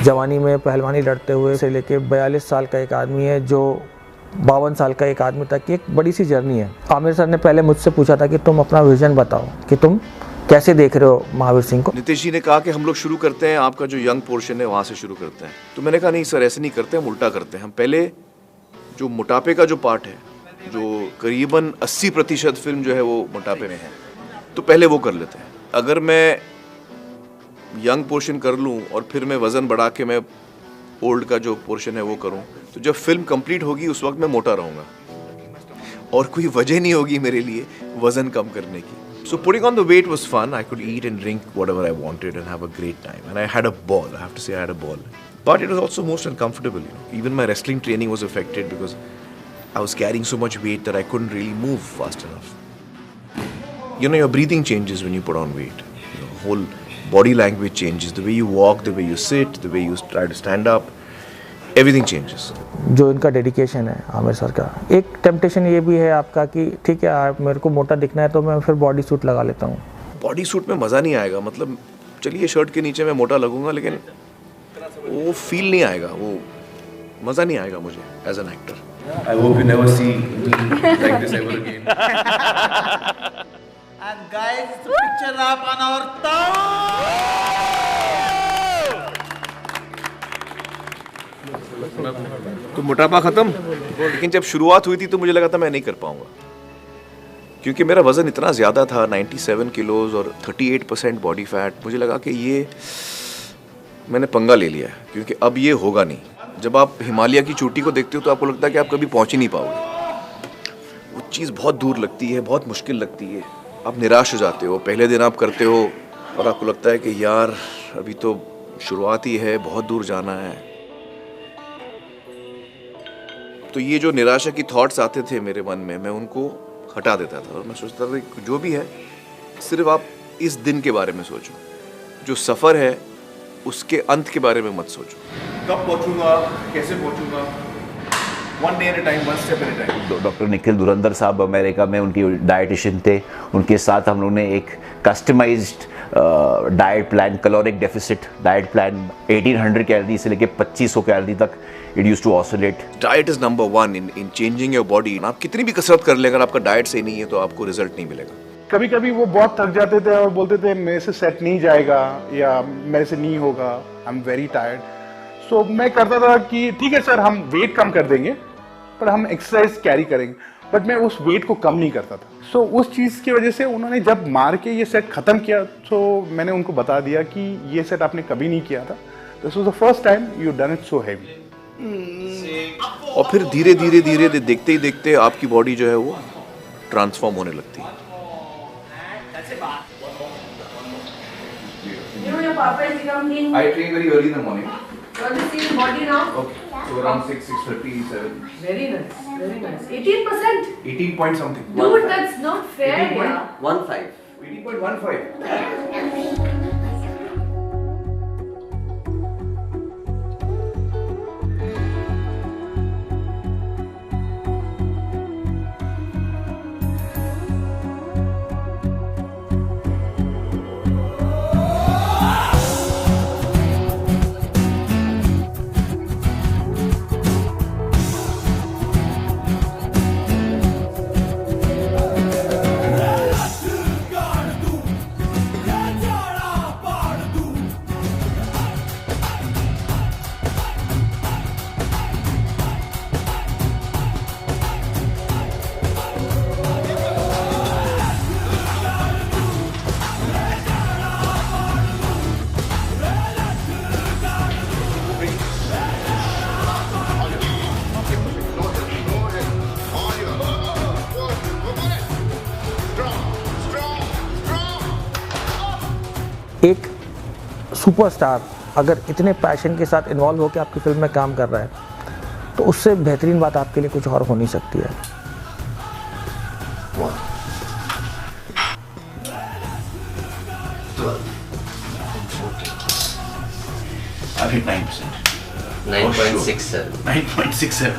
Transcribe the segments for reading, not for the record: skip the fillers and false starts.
जवानी में पहलवानी लड़ते हुए से लेके 42 साल का एक आदमी है जो 52 साल का एक आदमी तक की एक बड़ी सी जर्नी है। आमिर सर ने पहले मुझसे पूछा था कि तुम अपना विजन बताओ कि तुम कैसे देख रहे हो महावीर सिंह को। नितेश जी ने कहा कि हम लोग शुरू करते हैं, आपका जो यंग पोर्शन है वहाँ से शुरू करते हैं। तो मैंने कहा नहीं सर, ऐसे नहीं करते, हम उल्टा करते हैं। हम पहले जो मोटापे का जो पार्ट है, जो करीबन 80% फिल्म जो है वो मोटापे में है, तो पहले वो कर लेते हैं। अगर मैं यंग पोर्शन कर लूँ और फिर मैं वज़न बढ़ा के मैं ओल्ड का जो पोर्शन है वो करूँ, तो जब फिल्म कंप्लीट होगी उस वक्त मैं मोटा रहूँगा और कोई वजह नहीं होगी मेरे लिए वज़न कम करने की। So putting on the weight was fun. I could eat and drink whatever I wanted and have a great time. And I had a ball. I have to say I had a ball. But it was also most uncomfortable. Even my wrestling training was affected because I was carrying so much weight that I couldn't really move fast enough. Your breathing changes when you put on weight. Whole body language changes. The way you walk, the way you sit, the way you try to stand up. Everything changes. जो इनका dedication है Aamir sir का। एक temptation ये भी है आपका कि ठीक है आप मेरे को मोटा दिखना है तो मैं फिर बॉडी सूट लगा लेता हूँ। बॉडी सूट में मज़ा नहीं आएगा। मतलब चलिए शर्ट के नीचे मैं मोटा लगूंगा लेकिन वो फील नहीं आएगा, वो मज़ा नहीं आएगा मुझे as an actor. I hope you never see like this ever again. And guys, picture wrap on our turn. तो मोटापा खत्म, लेकिन जब शुरुआत हुई थी तो मुझे लगा था मैं नहीं कर पाऊंगा, क्योंकि मेरा वज़न इतना ज़्यादा था 97 किलोज और 38% बॉडी फैट। मुझे लगा कि ये मैंने पंगा ले लिया है, क्योंकि अब ये होगा नहीं। जब आप हिमालय की चोटी को देखते हो तो आपको लगता है कि आप कभी पहुंच ही नहीं पाओगे। वो चीज़ बहुत दूर लगती है, बहुत मुश्किल लगती है। आप निराश हो जाते हो। पहले दिन आप करते हो और आपको लगता है कि यार अभी तो शुरुआत ही है, बहुत दूर जाना है। तो ये जो निराशा की थॉट्स आते थे मेरे मन में, मैं उनको हटा देता था और मैं सोचता था कि जो भी है सिर्फ आप इस दिन के बारे में सोचो, जो सफ़र है उसके अंत के बारे में मत सोचो। कब पहुंचूंगा, कैसे पहुंचूंगा, one day at a time, one step at a time. Doctor Nikhil Dhurandhar साहब अमेरिका में उनकी डाइटिशियन थे। उनके साथ हम लोगों ने एक customized diet plan, caloric deficit diet plan, 1800 calorie से लेके 2500 कैलोरी तक it used to oscillate. Diet is number one in changing your body. आप कितनी भी कसरत कर लें, अगर आपका डाइट सही नहीं है तो आपको रिजल्ट नहीं मिलेगा। कभी कभी वो बहुत थक जाते थे और बोलते थे मेरे से सेट नहीं जाएगा या मेरे से नहीं होगा, आई एम वेरी टायर्ड। सो मैं करता था कि ठीक है सर, हम वेट कम कर देंगे पर हम एक्सरसाइज कैरी करेंगे, बट मैं उस वेट को कम नहीं करता था। सो उस चीज़ की वजह से उन्होंने जब मार के ये सेट ख़त्म किया तो मैंने उनको बता दिया कि ये सेट आपने कभी नहीं किया था, this was the first time you done it so heavy. और फिर धीरे धीरे धीरे देखते ही देखते आपकी बॉडी जो है वो ट्रांसफॉर्म होने लगती है। I train very early in the morning. What is your body now? Okay, so around 6:30, 7. Very nice, very nice. 18%? 18 point something. Dude, that's not fair, yeah. 1.5. 18.15. एक सुपरस्टार अगर इतने पैशन के साथ इन्वॉल्व होकर आपकी फिल्म में काम कर रहा है तो उससे बेहतरीन बात आपके लिए कुछ और हो नहीं सकती है। I've hit 9%. 9.67. 9.67.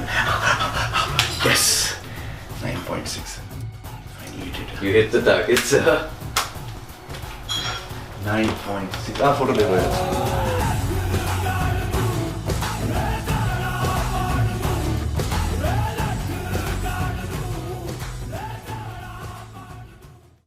Yes. 9.67. Finally hit it. You hit the target, sir. 9.6 आप फोटो ले लो यार